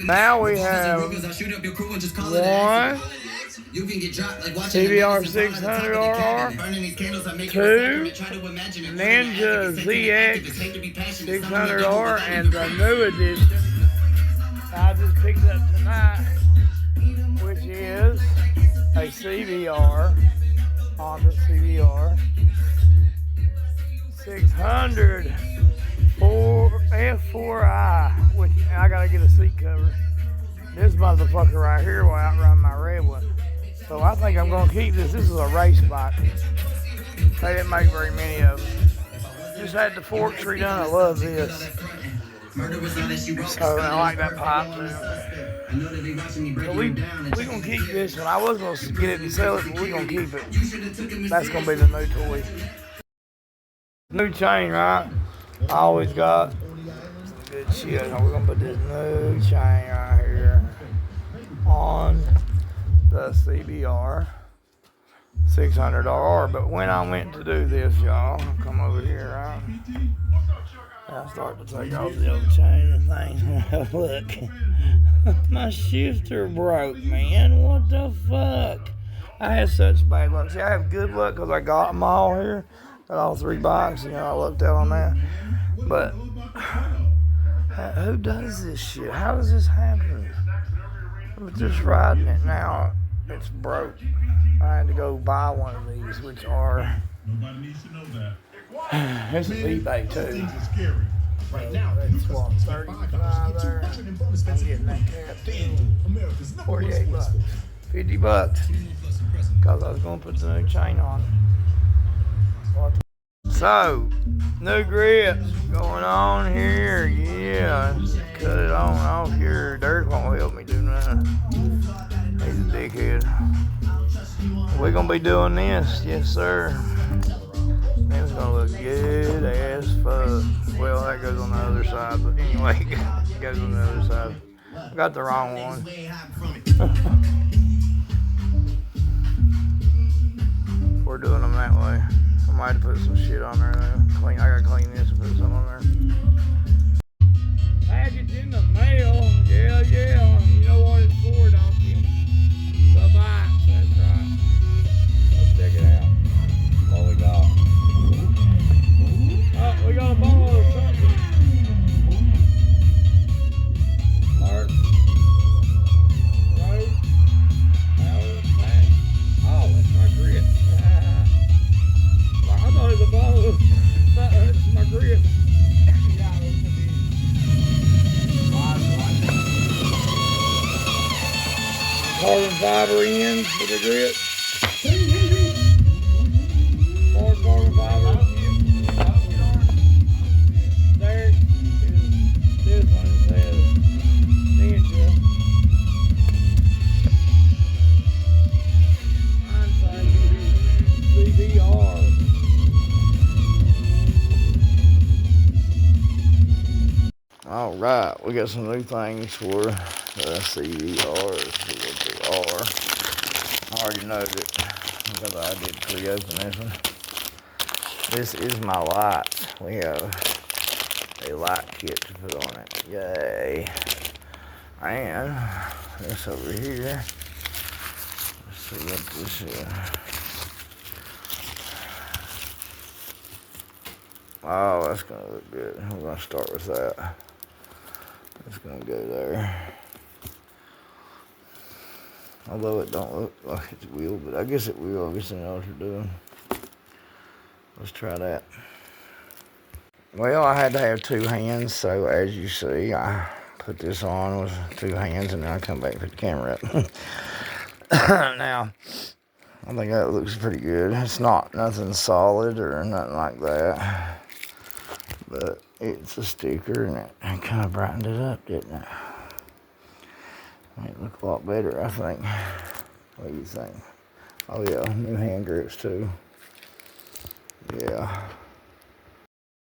Now we have one CBR 600RR, two Ninja ZX 600R, and the new edition I just picked up tonight, which is a CBR, Honda CBR 600 F4I, which I gotta get a seat cover. This motherfucker right here will outrun my red one. So I think I'm gonna keep this. This is a race bike. They didn't make very many of them. Just had the forks redone. I love this. So I like that pipe too. So we gonna keep this one. I was gonna get it and sell it, but we gonna keep it. That's gonna be the new toy. New chain, right? I always got good shit. We're gonna put this new chain right here on the CBR 600R. But when I went to do this, y'all, come over here, right? I start to take off the old chain and things. Look, my shifter broke, man. What the fuck? I had such bad luck. See, I have good luck because I got them all here. Got all three bikes, you know, I lucked out on that. But who does this shit? How does this happen? I'm just riding it now. It's broke. I had to go buy one of these, which are. Nobody needs to know that. This is eBay too. That's what, 35 there. I'm getting that cap too. 48 bucks. 50 bucks. Because I was going to put the new chain on. So, new grips going on here. Yeah, cut it on off here. Derek won't help me do nothing. He's a dickhead. We're going to be doing this. Yes, sir. It's going to look good as fuck. Well, that goes on the other side. But anyway, it goes on the other side. I got the wrong one. We're doing them that way. I might have put some shit on there though. I gotta clean this and put some on there. Package in the mail. Yeah. You know what it's for, don't you? The bikes, that's right. Let's check it out. What we got? Oh, we got a bottle of something. Mark. Rose. Howard. Oh, that's my grip. I thought it was a bottle of my grip. Carbon fiber ends for the grip. More carbon fiber. There is this one that says Ninja. Mine says CBR. All right, we got some new things for the CBR. Let's see what they are. I already know it because I did pre-open this one. This is my lights. We have a light kit to put on it. Yay. And this over here. Let's see what this is. Oh, that's going to look good. We're going to start with that. It's going to go there. Although it don't look like it will, but I guess it will. I guess I know what you're doing. Let's try that. Well, I had to have two hands, so as you see, I put this on with two hands, and then I come back and put the camera up. Now, I think that looks pretty good. It's not nothing solid or nothing like that, but it's a sticker, and it kind of brightened it up, didn't it? Made it look a lot better, I think. What do you think? Oh yeah, new hand grips too. Yeah.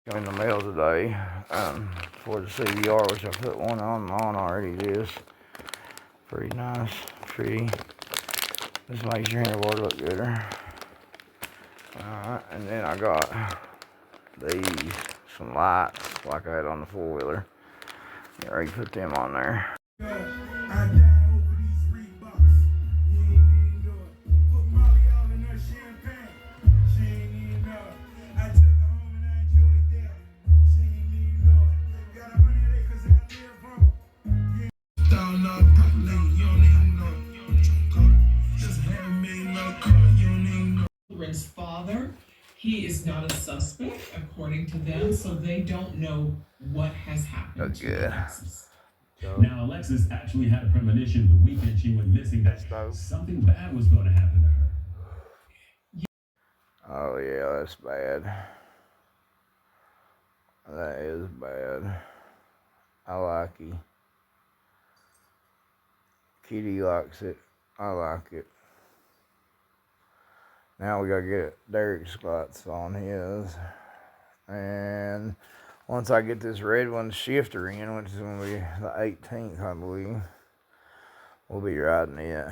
Got in the mail today for the CBR, which I put one on already. This pretty nice, pretty. This makes your handlebar look gooder. Alright, and then I got these, some lights like I had on the four-wheeler. I already put them on there. Father. He is not a suspect, according to them, so they don't know what has happened to Alexis. Now, Alexis actually had a premonition the weekend she went missing that something bad was going to happen to her. Oh, yeah, that's bad. That is bad. I like it. Kitty likes it. I like it. Now we gotta get Derek's spots on his. And once I get this red one shifter in, which is gonna be the 18th, I believe, we'll be riding it.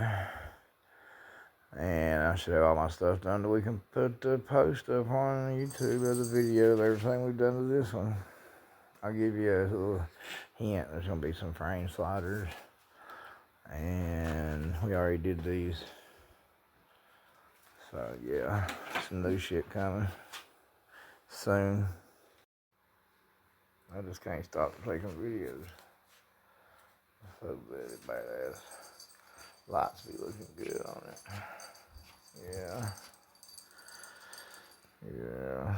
And I should have all my stuff done that we can put the post up on YouTube of the video of everything we've done to this one. I'll give you a little hint. There's gonna be some frame sliders. And we already did these. So yeah, some new shit coming soon. I just can't stop taking videos. So very badass. Lights be looking good on it. Yeah. Yeah.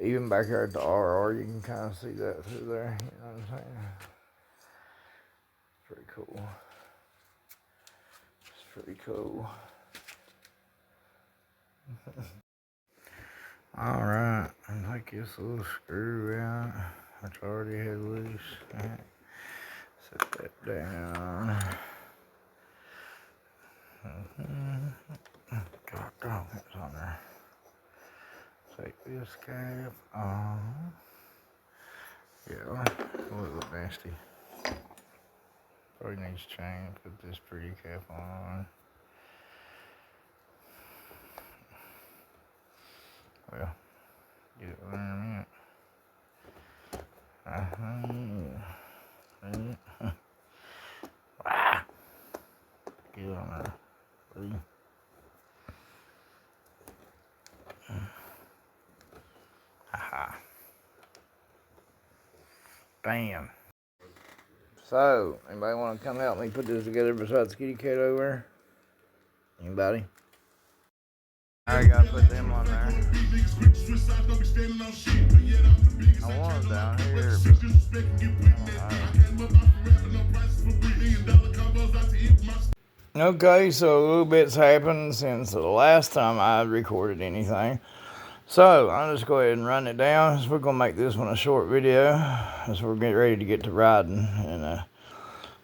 Even back here at the RR, you can kind of see that through there. You know what I'm saying? It's pretty cool. It's pretty cool. Alright, I'll take this little screw out, which I already had loose. Right. Set that down. God, dog, what's on there? Take this cap off. Yeah, a little nasty. Probably needs chain. Put this pretty cap on. Well, get it there in a minute. Get on there. See? Haha. Bam. So, anybody want to come help me put this together besides the kitty cat over there? Anybody? I gotta put them on there. I want them down here, but okay, so a little bit's happened since the last time I recorded anything. So, I'll just go ahead and run it down. So we're going to make this one a short video as we're getting ready to get to riding. And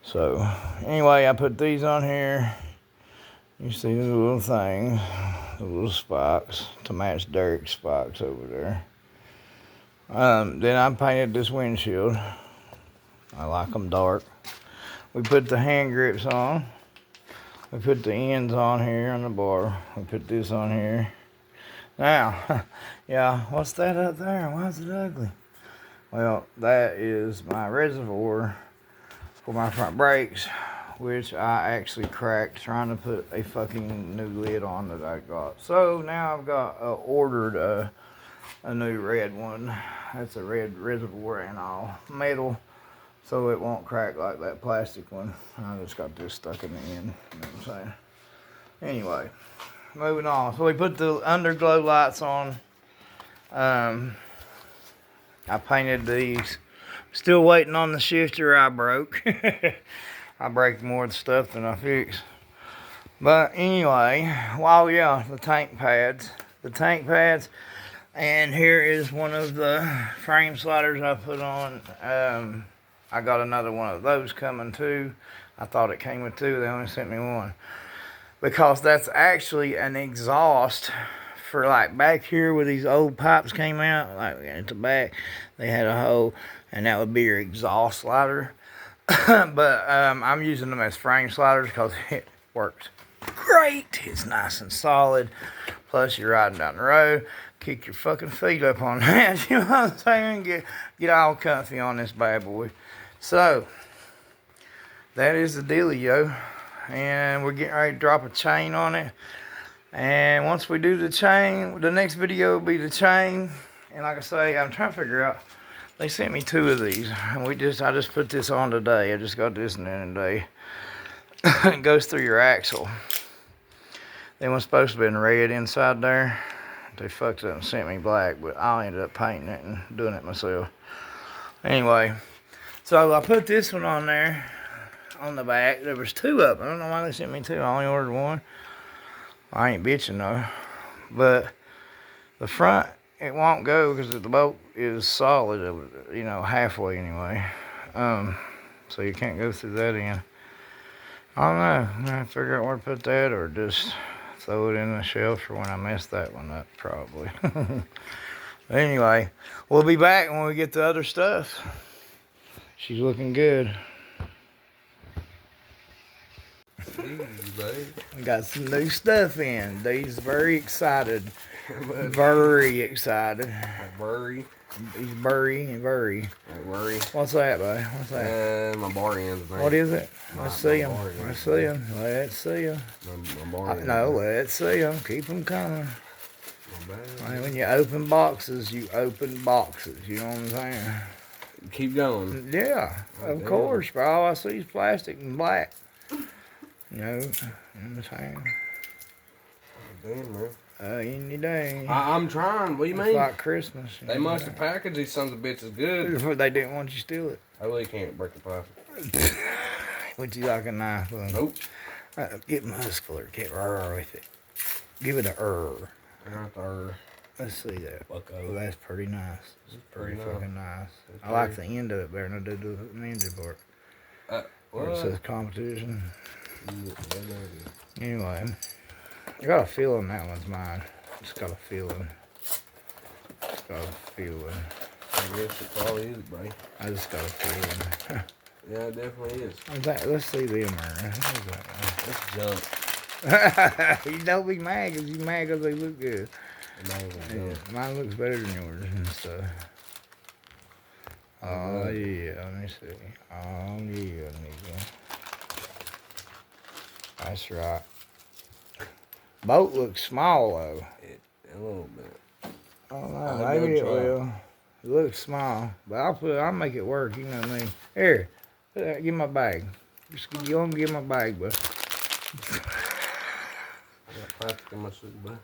so, anyway, I put these on here. You see the little thing, the little spikes to match Derek's spikes over there. Then I painted this windshield. I like them dark. We put the hand grips on. We put the ends on here on the bar. We put this on here. Now, yeah, what's that up there? Why is it ugly? Well, that is my reservoir for my front brakes, which I actually cracked trying to put a fucking new lid on that I got. So now I've got ordered a new red one. That's a red reservoir and all metal, so it won't crack like that plastic one. I just got this stuck in the end. You know what I'm saying? Anyway, moving on. So we put the underglow lights on. I painted these. Still waiting on the shifter I broke. I break more of the stuff than I fix. But anyway, yeah, the tank pads. And here is one of the frame sliders I put on. I got another one of those coming too. I thought it came with two. They only sent me one. Because that's actually an exhaust for like back here where these old pipes came out. Like at the back, they had a hole. And that would be your exhaust slider. But I'm using them as frame sliders because it works great. It's nice and solid. Plus, you're riding down the road. Kick your fucking feet up on that. You know what I'm saying? Get all comfy on this bad boy. So, that is the dealio. And we're getting ready to drop a chain on it. And once we do the chain, the next video will be the chain. And like I say, I'm trying to figure out, they sent me 2 of these. And I just put this on today. I just got this in today. It goes through your axle. They were supposed to be in red inside there. They fucked up and sent me black, but I ended up painting it and doing it myself. Anyway, so I put this one on there on the back. There was 2 of them. I don't know why they sent me 2. I only ordered 1. I ain't bitching though. But the front, it won't go because the bolt is solid, you know, halfway anyway. So you can't go through that end. I don't know. I'm gonna figure out where to put that, or just throw it in the shelf for when I mess that one up, probably. Anyway, we'll be back when we get the other stuff. She's looking good. We got some new stuff in. Dee's very excited. Very excited. Worry. He's very. Worry. What's that, bud? What's that? My bar ends, man. What is it? Let's see him. bar ends. Let's see him. Let's see him. My bar ends. No, let's see them. Keep them coming. My Like when you open boxes, you open boxes. You know what I'm saying? Keep going. Yeah, of course, bro. All I see is plastic and black. You know what I'm saying? Damn, man. Any day. I'm trying. What do you It's mean? like Christmas. They must have packaged these sons of bitches good. They didn't want you to steal it. I really can't break the plastic. Would you like a knife? Nope. Get muscular. Get raw with it. Give it a I got the Let's see that. Bucko. Oh, that's pretty nice. It's pretty Pretty nice. fucking nice. It's I like the end of it better than I do the end part. Where it What? says competition. Yeah, Anyway, I got a feeling that one's mine. Just got a feeling. Just got a feeling. I guess it probably is, buddy. I just got a feeling. Yeah, it definitely is. Let's see them, man. What's Let's jump. that? You don't be mad because you mad because they look good. Yeah, Mine looks better than yours and stuff. Oh yeah, let me see. Oh yeah, nigga. That's right. Boat looks small though. A little bit. Oh no, I'll maybe go it try. will. It looks small, but I'll make it work. You know what I mean? Here, give me my bag. You want to give my bag, but I got plastic in my suit, bud.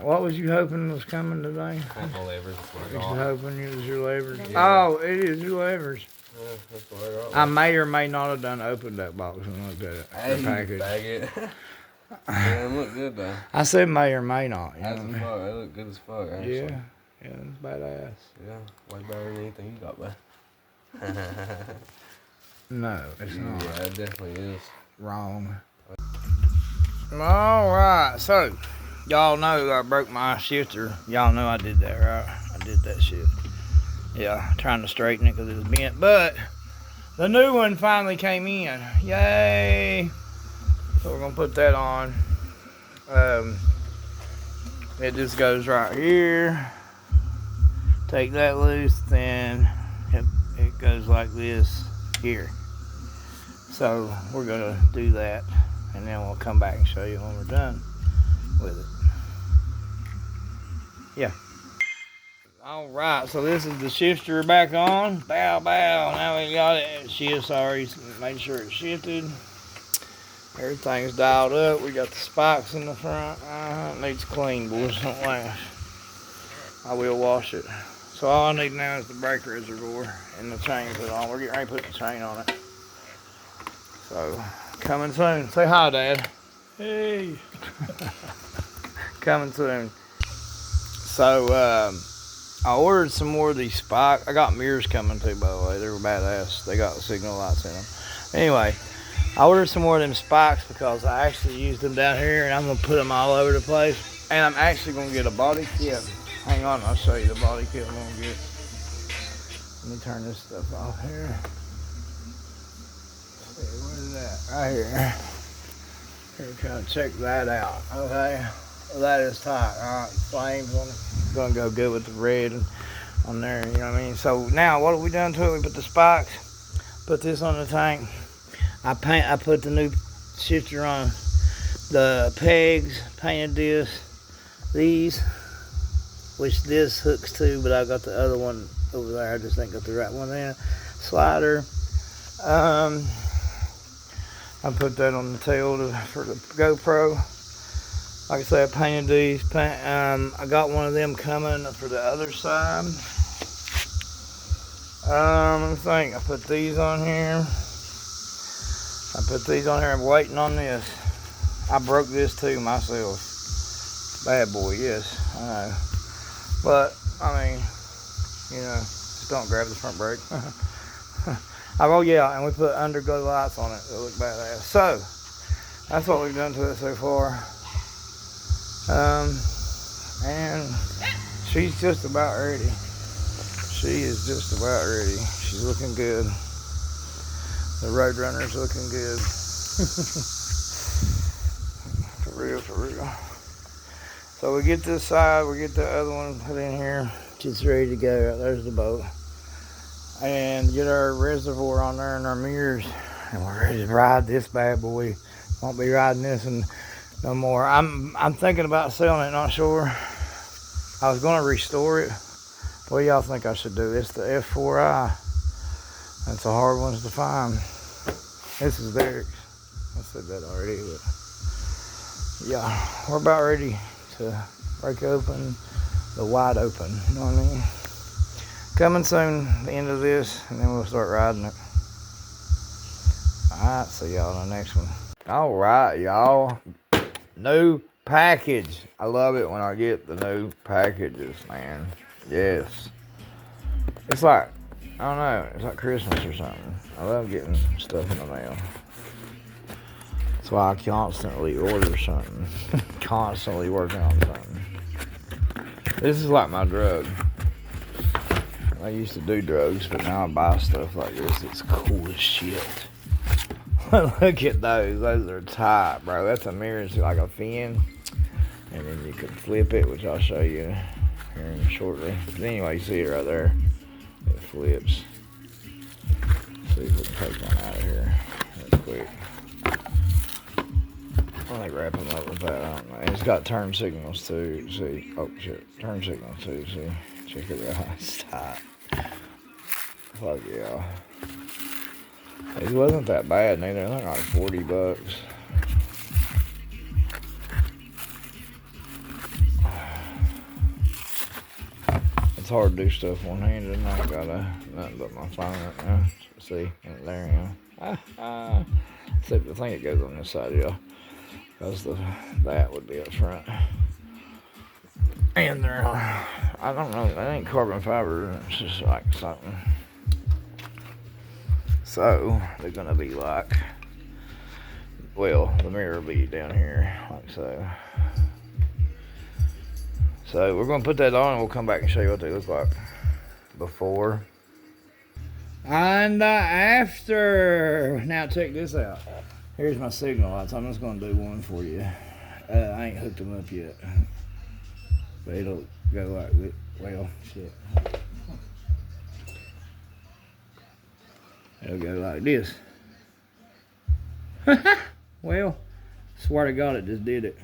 what was you hoping was coming today? I got my levers. That's what I You was got. hoping it was your levers. Yeah. Oh, it is your levers. Yeah, that's what I got. I may or may not have done opened that box and looked at it. Hey, The package. bag it. Yeah, it look good though. I said may or may not. You know As what I a mean? fuck, they look good as fuck. Actually. Yeah, it's badass. Yeah, way better than anything you got, bud. No, it's not. Yeah, it definitely is. Wrong. All right, so y'all know I broke my shifter. Y'all know I did that, right? I did that shit. Yeah, trying to straighten it because it was bent, but the new one finally came in. Yay! So we're gonna put that on. It just goes right here. Take that loose, then it goes like this here. So we're gonna do that, and then we'll come back and show you when we're done with it. Yeah. All right, so this is the shifter back on. Bow, bow. Now we got it. Shift, sorry, made sure it shifted. Everything's dialed up. We got the spikes in the front. It needs clean, boys. Don't last. I will wash it. So all I need now is the brake reservoir and the chain put on. We're getting ready to put the chain on it. So, coming soon. Say hi, Dad. Hey. Coming soon. So, I ordered some more of these spikes. I got mirrors coming too, by the way. They were badass. They got signal lights in them. Anyway, I ordered some more of them spikes because I actually used them down here, and I'm going to put them all over the place. And I'm actually going to get a body kit. Hang on, I'll show you the body kit I'm going to get. Let me turn this stuff off here. What is that? Right here. Here, kind of check that out. Okay. Well, that is tight. Alright, flames on it. Gonna go good with the red on there, you know what I mean? So now what have we done to it? We put the spikes, put this on the tank. I put the new shifter on the pegs, painted these, which this hooks to, but I got the other one over there. I just ain't got the right one in. Slider. I put that on the tail for the GoPro. Like I said, I painted these. I got one of them coming for the other side. Let me think. I put these on here. I'm waiting on this. I broke this too myself. Bad boy, yes, I know. But, I mean, you know, just don't grab the front brake. Oh yeah, and we put underglow lights on it that look badass. So, that's what we've done to it so far. And she's just about ready. She is just about ready. She's looking good. The Roadrunner's looking good. For real. So we get this side, we get the other one put in here. She's ready to go. Right there's the boat. And get our reservoir on there and our mirrors. And we're ready to ride this bad boy. Won't be riding this and no more. I'm thinking about selling it, not sure. I was gonna restore it. What do y'all think I should do? It's the F4i. That's a hard one to find. This is Derek's. I said that already, but yeah, we're about ready to break open the wide open. You know what I mean? Coming soon, the end of this, and then we'll start riding it. Alright, see y'all in the next one. Alright, y'all. New package. I love it when I get the new packages, man. Yes. It's like, I don't know, it's like Christmas or something. I love getting stuff in the mail. That's why I constantly order something. Constantly working on something. This is like my drug. I used to do drugs, but now I buy stuff like this. It's cool as shit. Look at those. Those are tight, bro. That's a mirror. It's like a fin. And then you can flip it, which I'll show you here shortly. But anyway, you see it right there. It flips. Let's see if we can take one out of here real quick. I think wrap them up with that. I don't know. It's got turn signals too. See? Oh shit. Turn signals too. See? Check it out. It's tight. Fuck yeah. It wasn't that bad neither. I think like $40. It's hard to do stuff one-handed, and I ain't got nothing but my phone right now. See? There you go. Except I think it goes on this side, yeah. Because that would be up front. And they're, I don't know, that ain't carbon fiber. It's just like something. So, they're going to be like, well, the mirror will be down here, like so. So, we're going to put that on and we'll come back and show you what they look like before and after. Now, check this out. Here's my signal lights. I'm just going to do one for you. I ain't hooked them up yet. But it'll go like this. Well, shit. It'll go like this. Well, swear to God it just did it.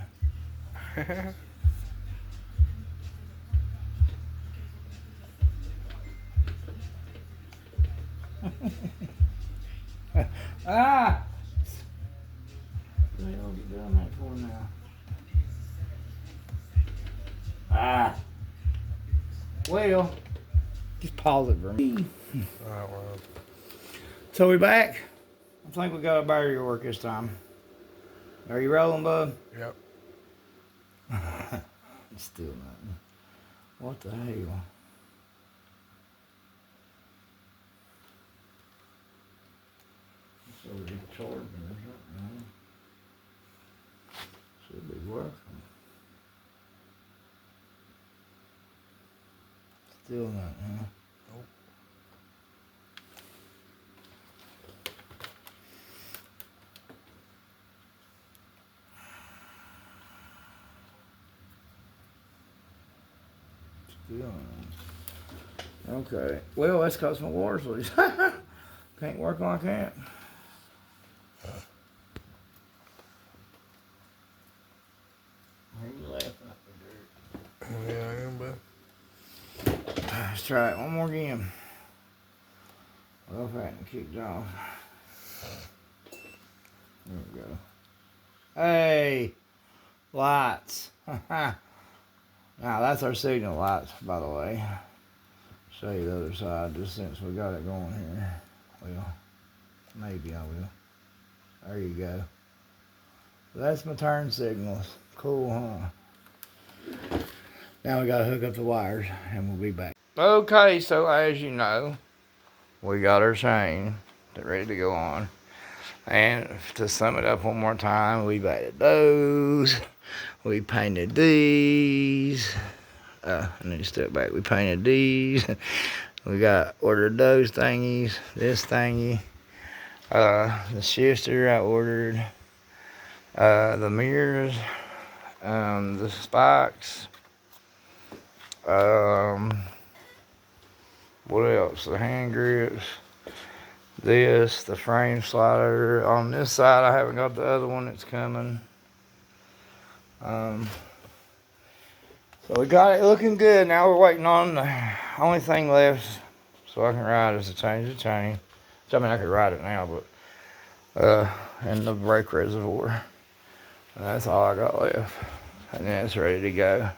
Ah! What the hell is it doing that for now? Ah! Well, just pause it for me. Alright, well. So we back. I think we got a battery to work this time. Are you rolling, bud? Yep. Still nothing. What the hell? So we're charging or something. Should be working. Still not, huh? Nope. Still not. Okay. Well, that's cause my water's loose. Can't work like that. try it one more again. Well, if I hadn't kicked off. There we go. Hey, lights. Now that's our signal lights, by the way. Show you the other side, just since we got it going here. Well, maybe I will. There you go. That's my turn signals. Cool, huh? Now we gotta hook up the wires, and we'll be back. Okay, so as you know, we got our chain ready to go on. And to sum it up one more time, we added those. We painted these. I need to step back. We painted these. We ordered those thingies. This thingy. The shifter I ordered. The mirrors. The spikes. What else? The hand grips. This, the frame slider. On this side, I haven't got the other one that's coming. So we got it looking good. Now we're waiting on the only thing left so I can ride is to change the chain. I mean, I could ride it now, but and the brake reservoir. And that's all I got left. And then it's ready to go.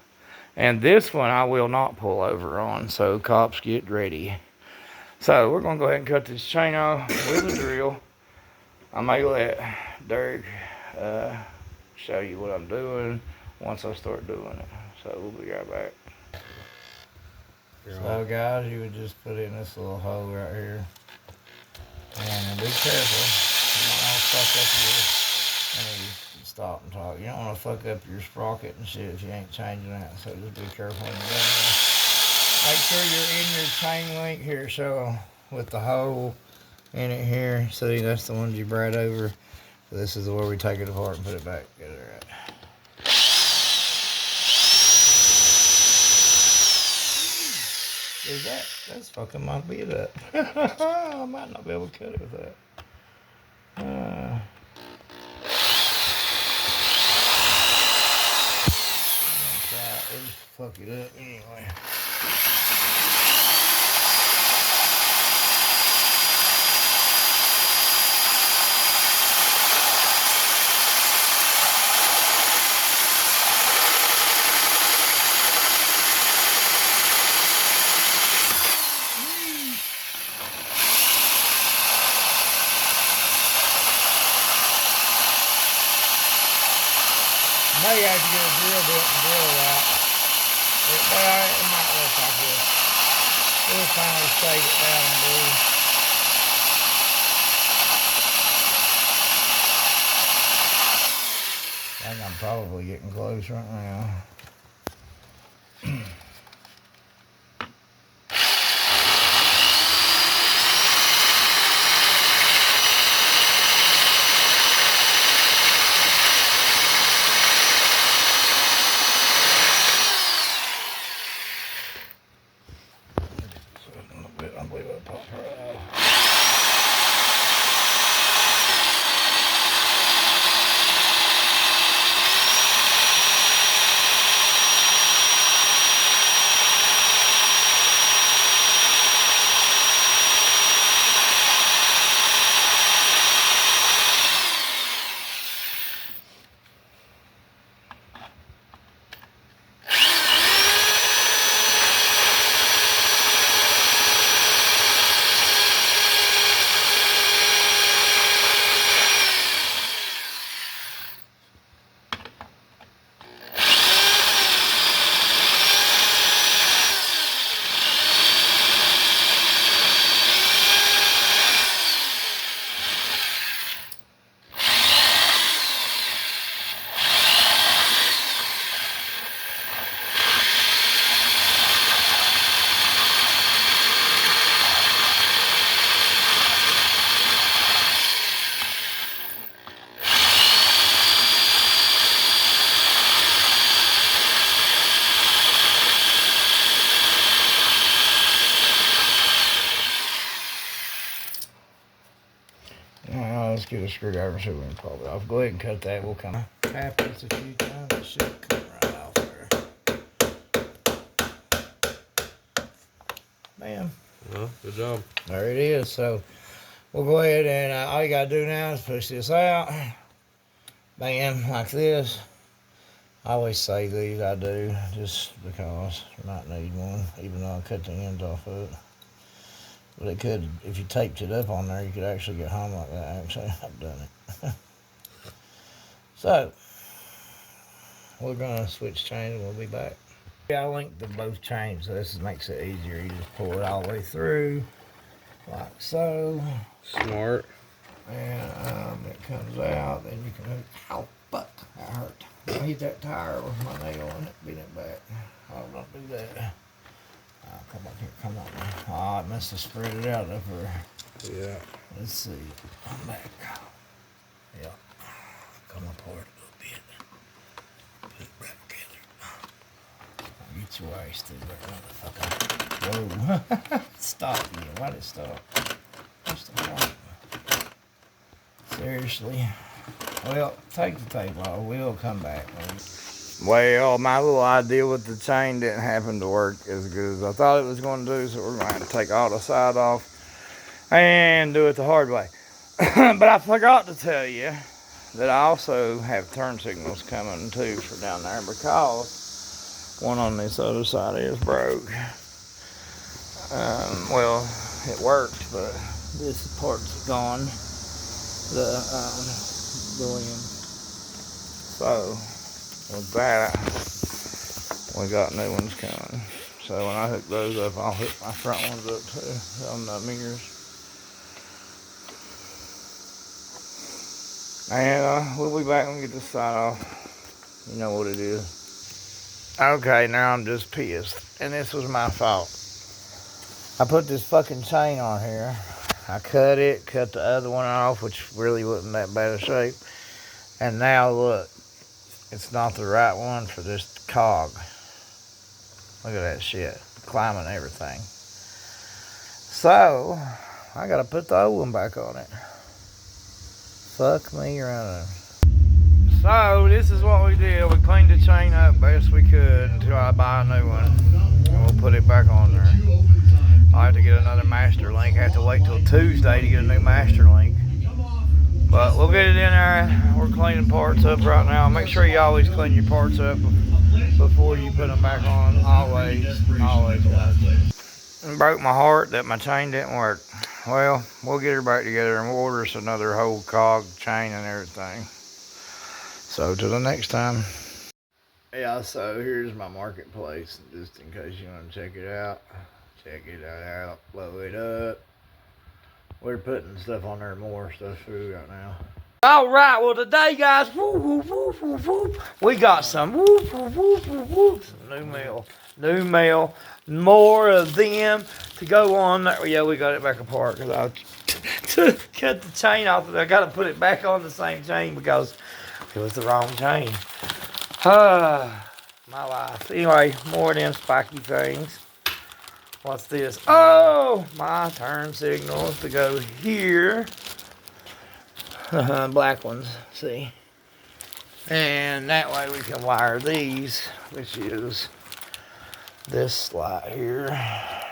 And this one I will not pull over on, so cops get ready. So we're gonna go ahead and cut this chain off with a drill. I may let Derek show you what I'm doing once I start doing it. So we'll be right back. So guys, you would just put in this little hole right here. And be careful. You don't want to fuck up your, stop and talk. You don't want to fuck up your sprocket and shit if you ain't changing that. So just be careful when you're doing this. Make sure you're in your chain link here, so with the hole in it here. See, that's the ones you braid over. So this is where we take it apart and put it back together. Right. Dude, that's fucking my bit up. I might not be able to cut it with that. Fuck it up anyway. May have to get a drill bit and drill it out. It might work like this. We'll finally shave it down and do. I think I'm probably getting close right now. I believe I popped right out. Now let's get a screwdriver so we can pop it off. Go ahead and cut that. We'll kind of tap this a few times. It should come right off there. Good job. There it is. So we'll go ahead and all you gotta do now is push this out. Bam, like this. I always say these, I do, just because you might need one, even though I cut the ends off of it. But it could, if you taped it up on there, you could actually get home like that, actually. I've done it. So, we're gonna switch chains and we'll be back. Yeah, I linked them both chains, so this makes it easier. You just pull it all the way through, like so. Smart. And it comes out, then you can, ow, fuck, that hurt. I hit that tire with my nail on it, beat it back. Oh, don't do that. Oh, come on here, come on now. Oh, it must have spread it out up there. Yeah. Let's see. I'm back. Yeah. Come apart a little bit. Put it back together. Get your waist through that motherfucker. Whoa. Stop you. Why did it stop? Just a moment. Seriously. Well, take the tape off. We'll come back. Well, my little idea with the chain didn't happen to work as good as I thought it was going to do, so we're going to have to take all the side off and do it the hard way. But I forgot to tell you that I also have turn signals coming too for down there, because one on this other side is broke. Well, it worked, but this part's gone. The billion. So with that, we got new ones coming. So when I hook those up, I'll hook my front ones up too on the mirrors. And we'll be back when we get this side off. You know what it is. Okay, now I'm just pissed, and this was my fault. I put this fucking chain on here. I cut the other one off, which really wasn't that bad of shape. And now look, it's not the right one for this cog. Look at that shit, climbing everything. So, I gotta put the old one back on it. Fuck me running. So, this is what we did. We cleaned the chain up best we could until I buy a new one. And we'll put it back on there. I have to get another master link. I have to wait till Tuesday to get a new master link. But we'll get it in there. We're cleaning parts up right now. Make sure you always clean your parts up before you put them back on. Always. It broke my heart that my chain didn't work. Well, we'll get her back together and we'll order us another whole cog, chain, and everything. So, till the next time. Yeah, so here's my marketplace, just in case you want to check it out. Check it out, blow it up. We're putting stuff on there, more stuff through right now. All right, well today, guys, we got some new mail, more of them to go on there. Yeah, we got it back apart because I cut the chain off. I got to put it back on the same chain because it was the wrong chain. My life. Anyway, more of them spiky things. What's this? Oh, my turn signals to go here. Black ones, see? And that way we can wire these, which is this light here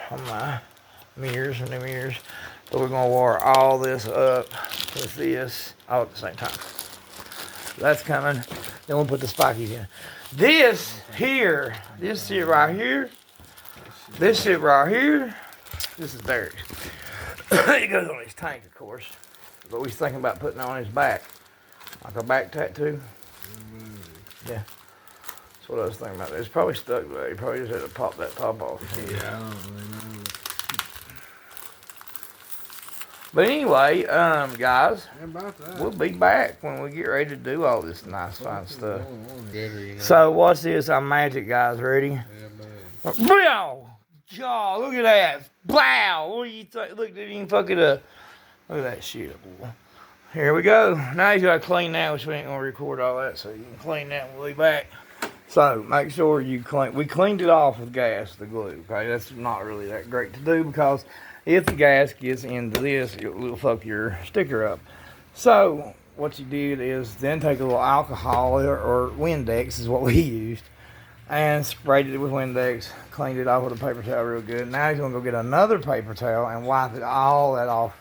on my mirrors and the mirrors. So we're going to wire all this up with this all at the same time. So that's coming. Then we'll put the spikies in. This here right here, this shit right here, this is theirs. It goes on his tank, of course. But we was thinking about putting it on his back. Like a back tattoo. Yeah. That's what I was thinking about. It's probably stuck there. You probably just had to pop that top off. Yeah, I don't really know. But anyway, guys, How about that? we'll be back when we get ready to do all this nice, fine stuff. Gooder, you know. So, watch this. I'm magic, guys. Ready? Yeah, man. Bow! God, look at that. Blow! What do you think? Look, didn't even fuck it up. Look at that shit, boy. Here we go. Now you gotta clean that, which we ain't gonna record all that, so you can clean that and we'll be back. So, make sure you clean. We cleaned it off with gas, the glue, okay? That's not really that great to do because if the gas gets into this, it will fuck your sticker up. So, what you did is then take a little alcohol or Windex is what we used. and sprayed it with Windex, cleaned it off with a paper towel real good. Now he's gonna go get another paper towel and wipe it all that off,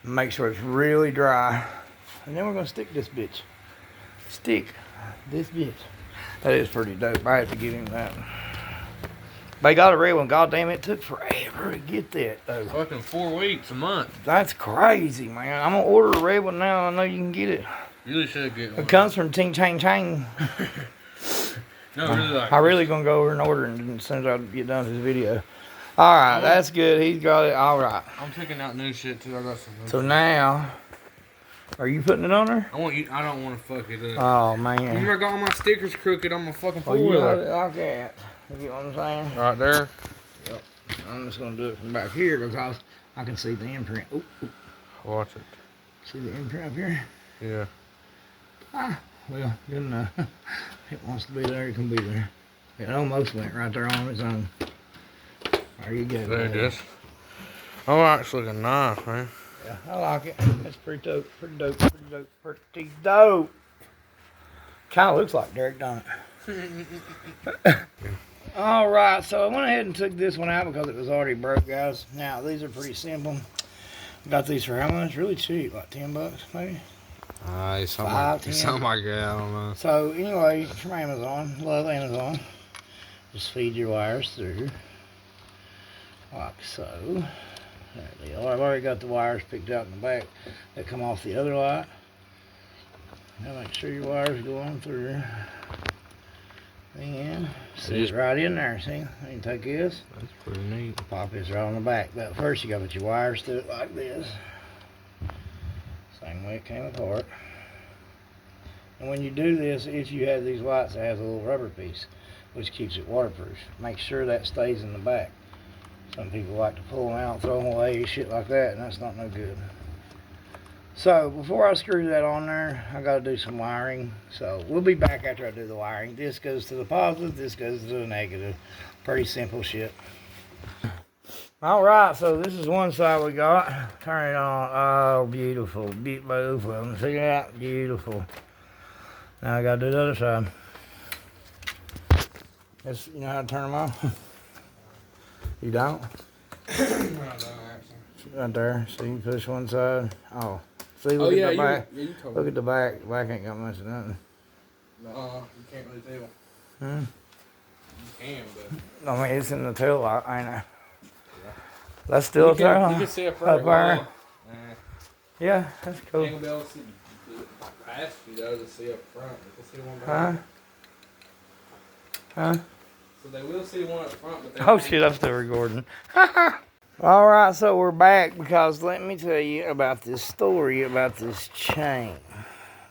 make sure it's really dry, and then we're gonna stick this bitch. Stick this bitch. That is pretty dope. I have to give him that. They got a red one. God damn, it took forever to get that though. Fucking 4 weeks, a month. That's crazy, man. I'm gonna order a red one now. I know you can get it. You really should get one. It comes from Ting Chang Chang. No, really like. I really gonna go over and order it as soon as I get done with this video. All right, that's good. He's got it. All right. I'm taking out new shit too. I got some. So now, are you putting it on there? I want you. I don't want to fuck it up. Oh man. Remember, I got all my stickers crooked on my fucking Oh, you got four-wheeler. it like that. You know what I'm saying? Right there. Yep. I'm just gonna do it from back here because I can see the imprint. Ooh, ooh. Watch it. See the imprint up here? Yeah. Ah, well, good enough. It wants to be there, it can be there. It almost went right there on its own. There you go. There it buddy. is. Oh, that's looking nice, man. Yeah, I like it. It's pretty dope, pretty dope, pretty dope, pretty dope. Kind of looks like Derek, don't it? All right, so I went ahead and took this one out because it was already broke, guys. Now, these are pretty simple. Got these for how much? Really cheap, like $10 maybe. Something like that. I don't know. So anyway, from Amazon, love Amazon. Just feed your wires through, like so. There they are. I've already got the wires picked out in the back that come off the other light. Now make sure your wires go on through. Then see it right in there. See, you can take this. That's pretty neat. Pop this right on the back. But first you got to put your wires through it like this. Same way it came apart. And when you do this, if you have these lights, it has a little rubber piece, which keeps it waterproof. Make sure that stays in the back. Some people like to pull them out, throw them away, shit like that, and that's not no good. So before I screw that on there, I got to do some wiring. So we'll be back after I do the wiring. This goes to the positive, this goes to the negative. Pretty simple shit. All right, so this is one side we got. Turn it on. Oh, beautiful, beautiful. See that? Beautiful. Now I got to do the other side. This, you know how to turn them on? You don't? Right there. See, you push one side. Oh. See, look at the back. You told Look at the back. The back ain't got much of nothing. No, you can't really tell. Hmm? You can, but. I mean, it's in the tail light, ain't it? That's still a You tail can light. see a Up front there. Yeah, that's You cool. ain't gonna be able to see past you though to see up front. You can see one Huh? behind. Huh? So they will see one up front, but they Oh shit, I'm still recording. All right, so we're back because let me tell you about this story about this chain.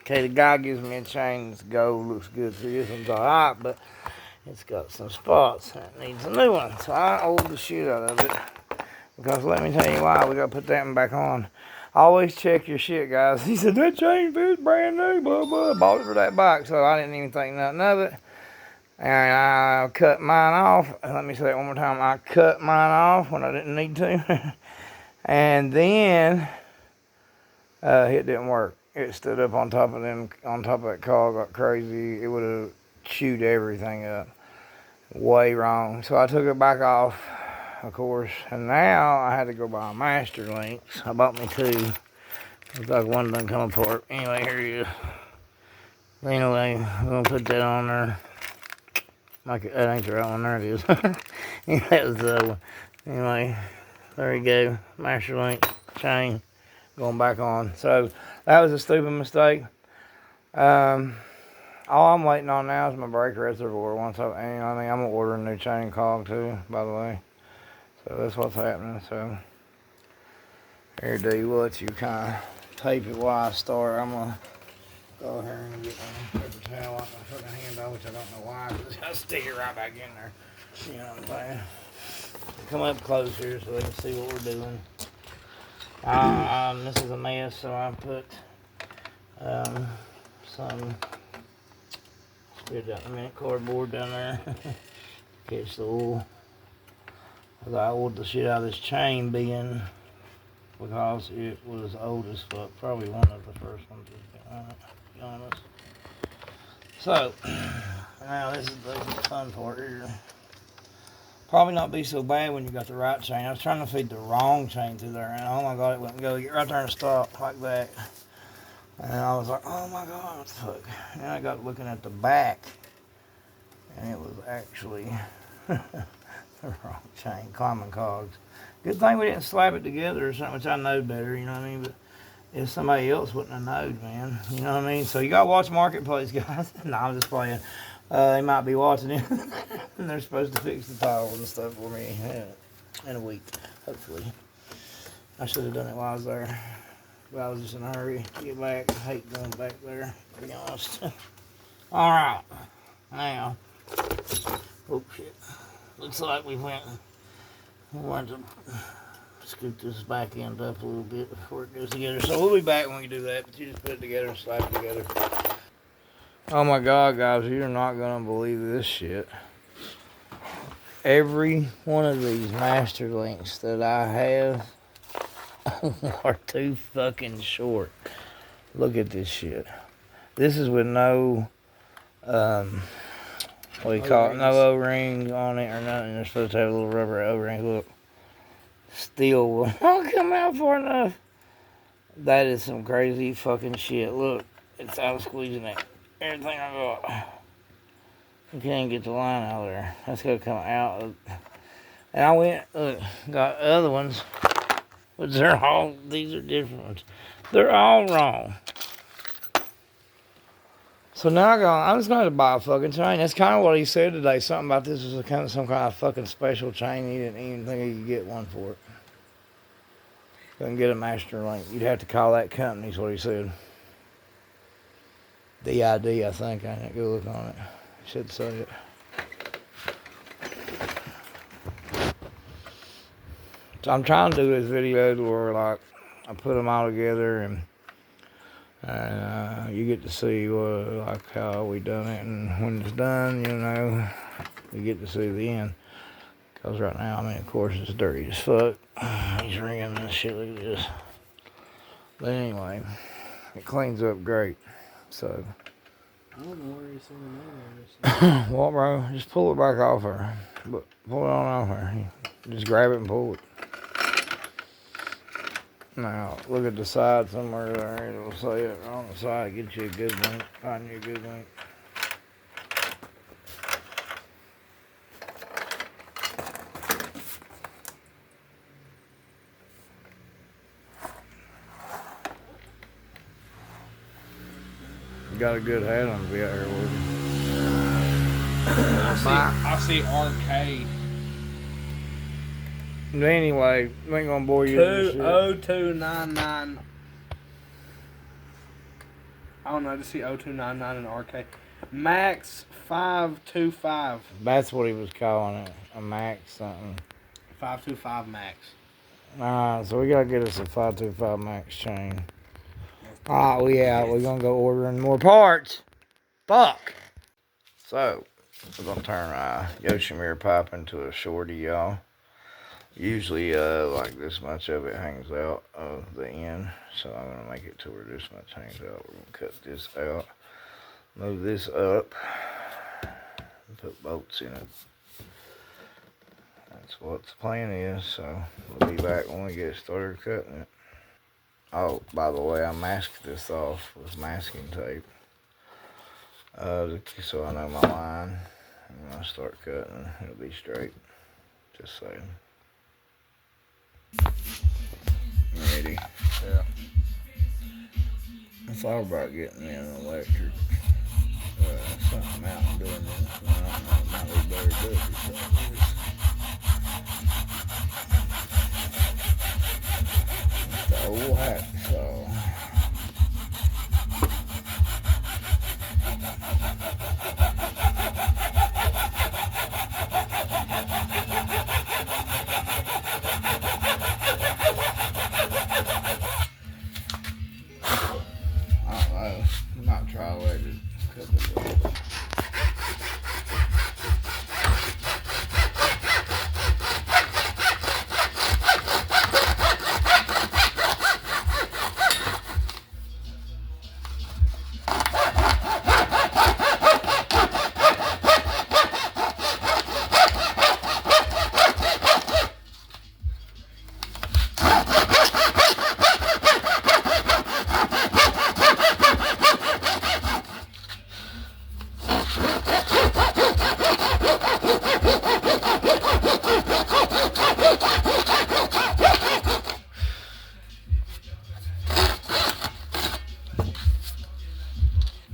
Okay, the guy gives me a chain that's gold, looks good. So this one's all right, but it's got some spots. It needs a new one. So I ordered the shit out of it because let me tell you why. We got to put that one back on. Always check your shit, guys. He said, that chain fits brand new, blah, blah. Bought it for that bike, so I didn't even think nothing of it. And I cut mine off. Let me say it one more time. I cut mine off when I didn't need to. And then it didn't work. It stood up on top of that car, got crazy. It would have chewed everything up. Way wrong. So I took it back off, of course. And now I had to go buy master links. I bought me two. Looks like one done come apart. Anyway, here it is. Anyway, I'm going to put that on there. Like, that ain't the right one. There it is. That was the other one. Anyway, there you go. Master link chain going back on. So that was a stupid mistake. All I'm waiting on now is my brake reservoir. Once I'm gonna order a new chain cog too, by the way. So that's what's happening. So here, D, we'll let you kind of tape it while I start. I'm gonna go here and get my paper towel out and put my hand on, which I don't know why, because I stick it right back in there. You know what I'm saying? Come up close here so they can see what we're doing. This is a mess, so I put some, spit out in a minute, cardboard down there. Catch the oil. I oiled the shit out of this chain being because it was old as fuck. Probably one of the first ones, to be honest. So, now this is the fun part here. Probably not be so bad when you got the right chain. I was trying to feed the wrong chain through there, and oh my god, it wouldn't go. Get right there and stop like that. And I was like, oh my god, what the fuck? And I got looking at the back, and it was actually the wrong chain, common cogs. Good thing we didn't slap it together or something, which I know better, you know what I mean? But if somebody else wouldn't have known, man, you know what I mean? So you gotta watch Marketplace, guys. No, I'm just playing. They might be watching it, and they're supposed to fix the tiles and stuff for me in a week, hopefully. I should have done it while I was there, but I was just in a hurry to get back. I hate going back there, to be honest. All right, now, oh shit, looks like we went to scoot this back end up a little bit before it goes together. So we'll be back when we do that, but you just put it together and slap it together. Oh my god, guys, you're not gonna believe this shit. Every one of these master links that I have are too fucking short. Look at this shit. This is with no what do you call it? No O-ring on it or nothing. They're supposed to have a little rubber O-ring. Look. Still will not come out far enough. That is some crazy fucking shit. Look, it's out of squeezing it. Everything I got. You can't get the line out of there. That's gonna come out. And I went, look, got other ones. But these are different ones. They're all wrong. So now I'm just going to buy a fucking chain. That's kind of what he said today. Something about this was some kind of fucking special chain. He didn't even think he could get one for it. Couldn't get a master link. You'd have to call that company, is what he said. DID, I think. I didn't go look on it. Should say it. So I'm trying to do this video where like I put them all together and you get to see like how we done it, and when it's done, you know, you get to see the end. Cause right now, I mean, of course, it's dirty as fuck. He's ringing and shit. Look at this. But anyway, it cleans up great. So. I don't know where you're seeing this. Well, bro, just pull it back off her. But pull it on off her. Just grab it and pull it. Now, look at the side somewhere there. It'll say it on the side. Get you a good link. Find you a good link. You got a good hat on to be out here with you. I see arcade. But anyway, we ain't gonna bore you with this shit. 20299. I don't know, I just see 0299 in arcade. Max 525. That's what he was calling it. A Max something. 525 Max. So we gotta get us a 525 Max chain. Alright, we out. We're gonna go ordering more parts. Fuck. So, we're gonna turn our Yoshimura pipe into a shorty, y'all. Usually, like this much of it hangs out of the end. So I'm gonna make it to where this much hangs out. We're gonna cut this out. Move this up. And put bolts in it. That's what the plan is. So, we'll be back when we get started cutting it. Oh, by the way, I masked this off with masking tape. So I know my line. And when I start cutting, it'll be straight. Just saying. Ready? Yeah. It's all about getting in electric. Something out and doing this. I don't know, might be better to do it yourself. It's the old hacksaw. Not try later. Cut this off.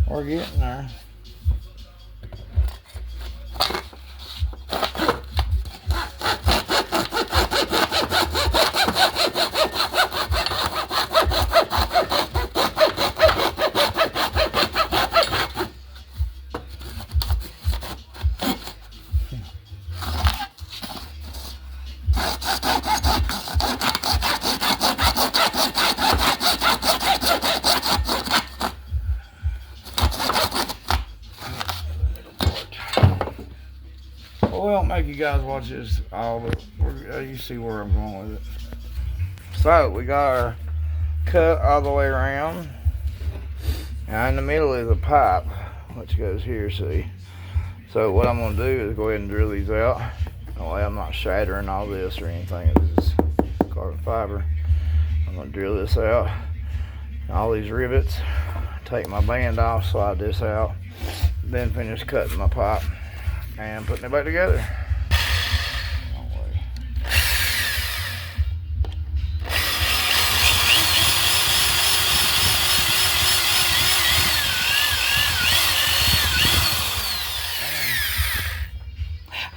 We're getting there. Well, we won't make you guys watch this all, but you see where I'm going with it. So, we got our cut all the way around. Now, in the middle is a pipe, which goes here, see. So, what I'm going to do is go ahead and drill these out. That way I'm not shattering all this or anything. This is carbon fiber. I'm going to drill this out. All these rivets. Take my band off, slide this out. Then finish cutting my pipe and putting it back together.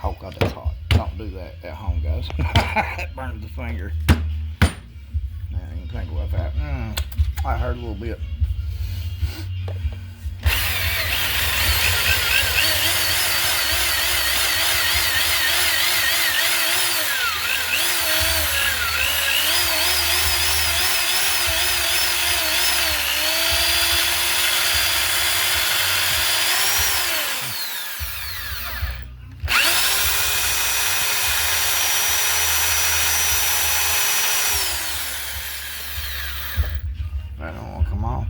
Oh God, that's hot. Don't do that at home, guys. It burns the finger. Now you can think about that. I hurt a little bit. I don't want to come off.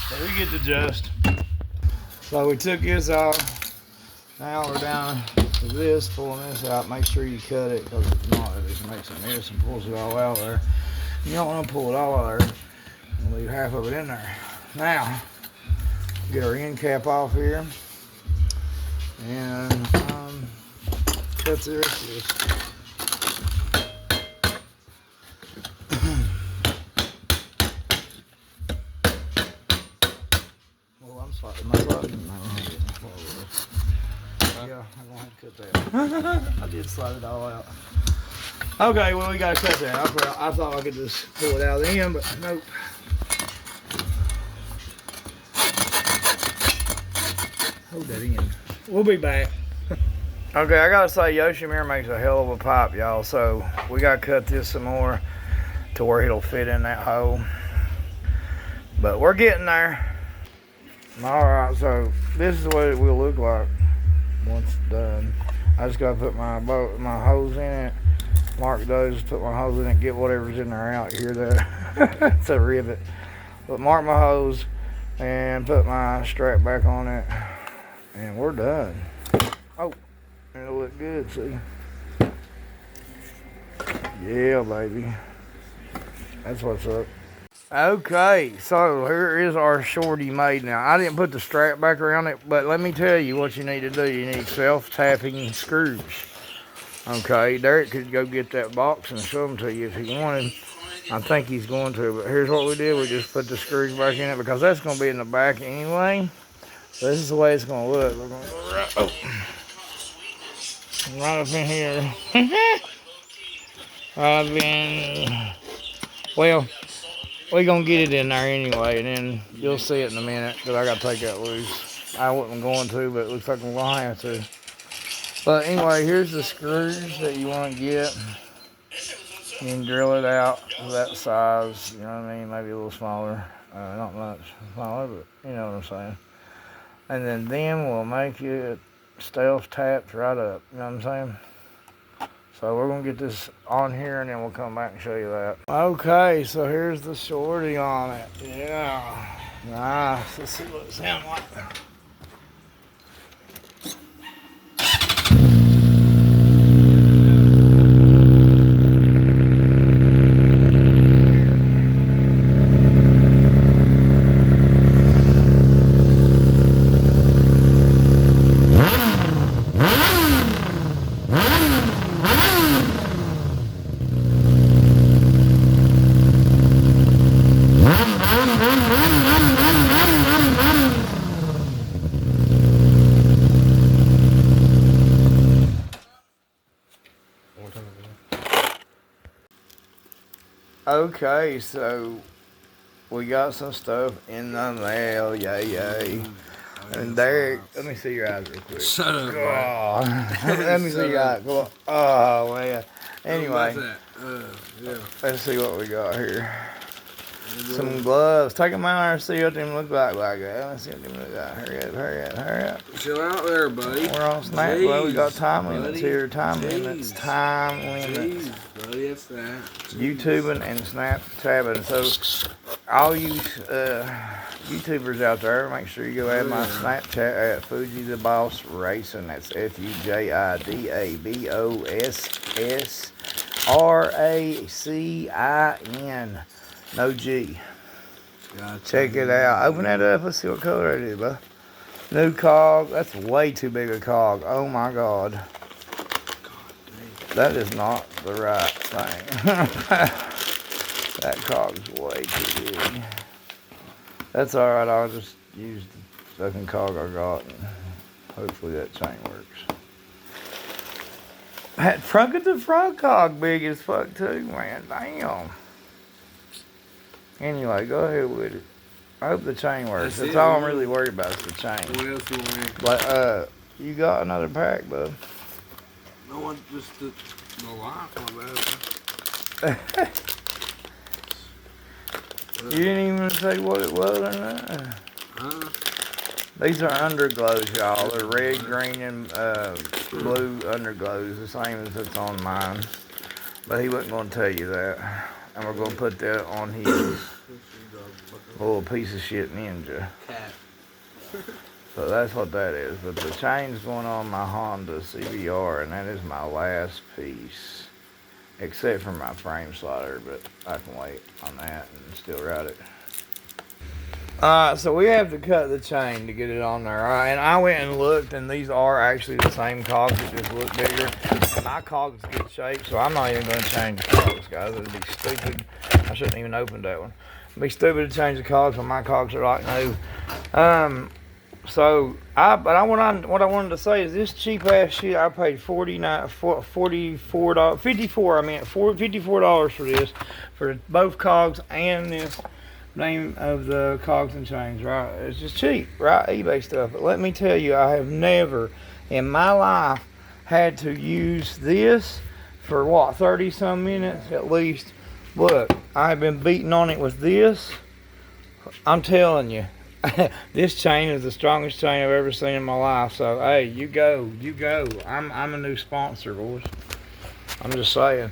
So we get the gist. So we took this off. Now we're down to this, pulling this out. Make sure you cut it, because if not, it just makes a mess and pulls it all out there. You don't want to pull it all out there and leave half of it in there. Now, get our end cap off here and cut the rest of this. Yeah, I'm gonna have to cut that. I did slide it all out. Okay, well we gotta cut that. I thought I could just pull it out of the end, but nope. Hold that in. We'll be back. Okay, I gotta say Yoshimura makes a hell of a pipe, y'all. So we gotta cut this some more to where it'll fit in that hole. But we're getting there. Alright, so this is what it will look like once it's done. I just gotta put my hose in it, mark those, put my hose in it, get whatever's in there out here. That it's a rivet. But mark my hose and put my strap back on it, and we're done. Oh, it'll look good, see? Yeah, baby. That's what's up. Okay, so here is our shorty made now. I didn't put the strap back around it, but let me tell you what you need to do. You need self-tapping screws. Okay, Derek could go get that box and show them to you if he wanted. I think he's going to, but here's what we did. We just put the screws back in it because that's going to be in the back anyway. So this is the way it's going to look. We're going to go right up in here. Right up in, well, we're going to get it in there anyway, and then you'll see it in a minute, because I got to take that loose. I wasn't going to, but it looks like I'm going to have to. But anyway, here's the screws that you want to get. You can drill it out to that size, you know what I mean? Maybe a little smaller. Not much smaller, but you know what I'm saying. And then we'll make it stealth tapped right up, you know what I'm saying? So we're going to get this on here and then we'll come back and show you that. Okay, so here's the shorty on it. Yeah, nice. Let's see what it sounds like. Okay, so we got some stuff in the mail, yay. And Derek, let me see your eyes real quick. Shut up, let me see your eyes. Oh, man. Anyway, yeah. let's see what we got here. Some gloves. Take them out and see what them look like that. Let's see what them look like. Hurry up. Chill out there, buddy. We're on Snap, bro. We got time limits here. Time limits. Jeez, buddy, that's that. YouTubing and Snapchabbing. So, all you YouTubers out there, make sure you go add my Snapchat at Fuji the Boss Racing. That's FUJIDABOSSRACIN. No G. Check it out. Open that up. Let's see what color it is, bud. New cog. That's way too big a cog. Oh my God. That is not the right thing. That cog's way too big. That's alright. I'll just use the fucking cog I got. And hopefully that chain works. That front of the front cog big as fuck too, man. Damn. Anyway, go ahead with it. I hope the chain works. That's all I'm really worried about is the chain. What else you want? But you got another pack, bud. No one just the life, my bad. You didn't even say what it was or nothing. These are underglows, y'all. They're red, green, and blue underglows, the same as it's on mine. But he wasn't going to tell you that. And we're going to put that on his little piece of shit ninja. So that's what that is. But the chain's going on my Honda CBR, and that is my last piece. Except for my frame slider, but I can wait on that and still ride it. Alright, so we have to cut the chain to get it on there. Alright, and I went and looked, and these are actually the same cogs that just look bigger. And my cog's good shape, so I'm not even going to change the cogs, guys. It'd be stupid. I shouldn't even open that one. It'd be stupid to change the cogs when my cogs are like new. So what I wanted to say is this cheap ass shit. I paid $54 for this, for both cogs and this name of the cogs and chains. Right, it's just cheap, right? eBay stuff. But let me tell you, I have never in my life had to use this for what, 30 some minutes at least. Look, I've been beating on it with this. I'm telling you. This chain is the strongest chain I've ever seen in my life. So hey, you go. I'm a new sponsor, boys. I'm just saying.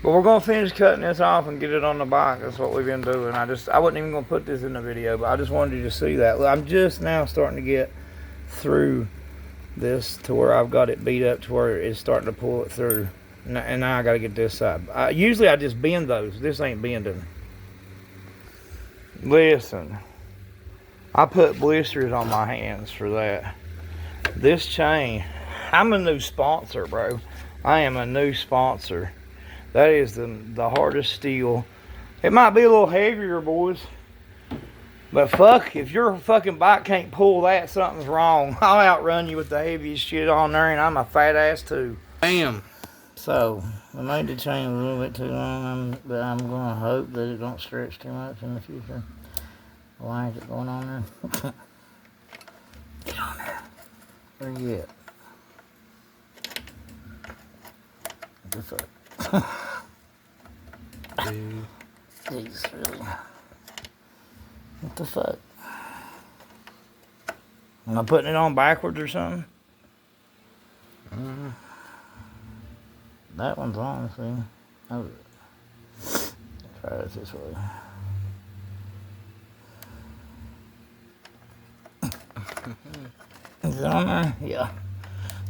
But we're gonna finish cutting this off and get it on the bike. That's what we've been doing. I wasn't even gonna put this in the video, but I just wanted you to see that. Look, I'm just now starting to get through this to where I've got it beat up to where it's starting to pull it through. And now I gotta get this side. Usually I just bend those. This ain't bending. Listen. I put blisters on my hands for that. This chain, I'm a new sponsor, bro. I am a new sponsor. That is the hardest steel. It might be a little heavier, boys. But fuck, if your fucking bike can't pull that, something's wrong. I'll outrun you with the heaviest shit on there, and I'm a fat ass too. Bam. So, I made the chain a little bit too long, but I'm going to hope that it don't stretch too much in the future. Why is it going on there? Get on there. Where you at? the fuck? Jeez, really? What the fuck? Am I putting it on backwards or something? That one's on, see? Oh. Try it this way. Is it on there? Yeah.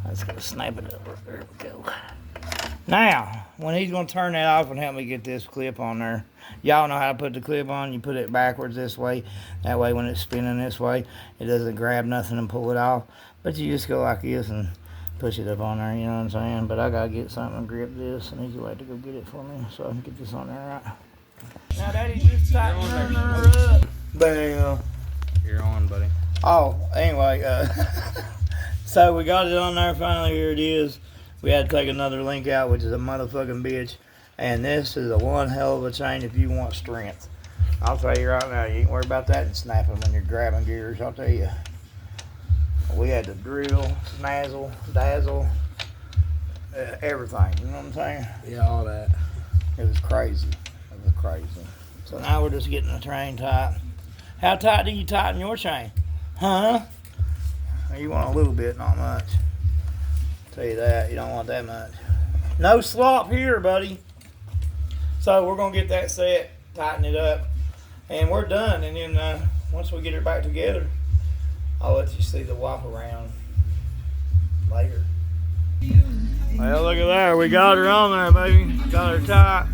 Let's go snap it over. There we go. Now, when he's going to turn that off and help me get this clip on there, y'all know how to put the clip on. You put it backwards this way. That way, when it's spinning this way, it doesn't grab nothing and pull it off. But you just go like this and push it up on there, you know what I'm saying? But I got to get something to grip this, and he's going to go get it for me so I can get this on there right. Now, Daddy, just tighten her up. Bam. You're on, buddy. Oh, anyway, so we got it on there finally. Here it is. We had to take another link out, which is a motherfucking bitch. And this is a one hell of a chain if you want strength. I'll tell you right now, you ain't worry about that and snapping when you're grabbing gears. I'll tell you. We had to drill, snazzle, dazzle, everything. You know what I'm saying? Yeah, all that. It was crazy. It was crazy. So now we're just getting the train tight. How tight do you tighten your chain? Huh? You want a little bit, not much. Tell you that, you don't want that much. No slop here, buddy. So we're gonna get that set, tighten it up, and we're done. And then once we get it back together, I'll let you see the walk around later. Well, look at there. We got her on there, baby. Got her tight.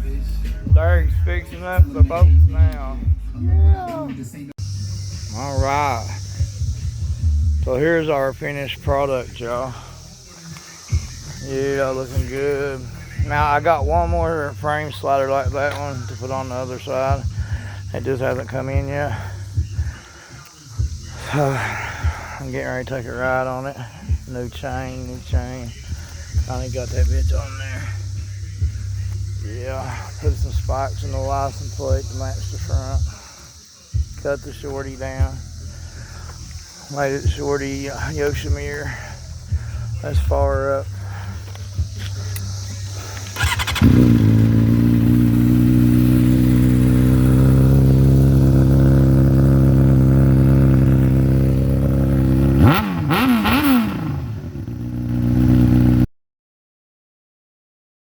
Derek's fixing up the boats now. Yeah. All right. So here's our finished product, y'all. Yeah, looking good. Now I got one more frame slider like that one to put on the other side. It just hasn't come in yet. So I'm getting ready to take a ride on it. New chain. Finally got that bitch on there. Yeah, put some spikes in the license plate to match the front. Cut the shorty down. Made it shorty Yoshimir. That's far up.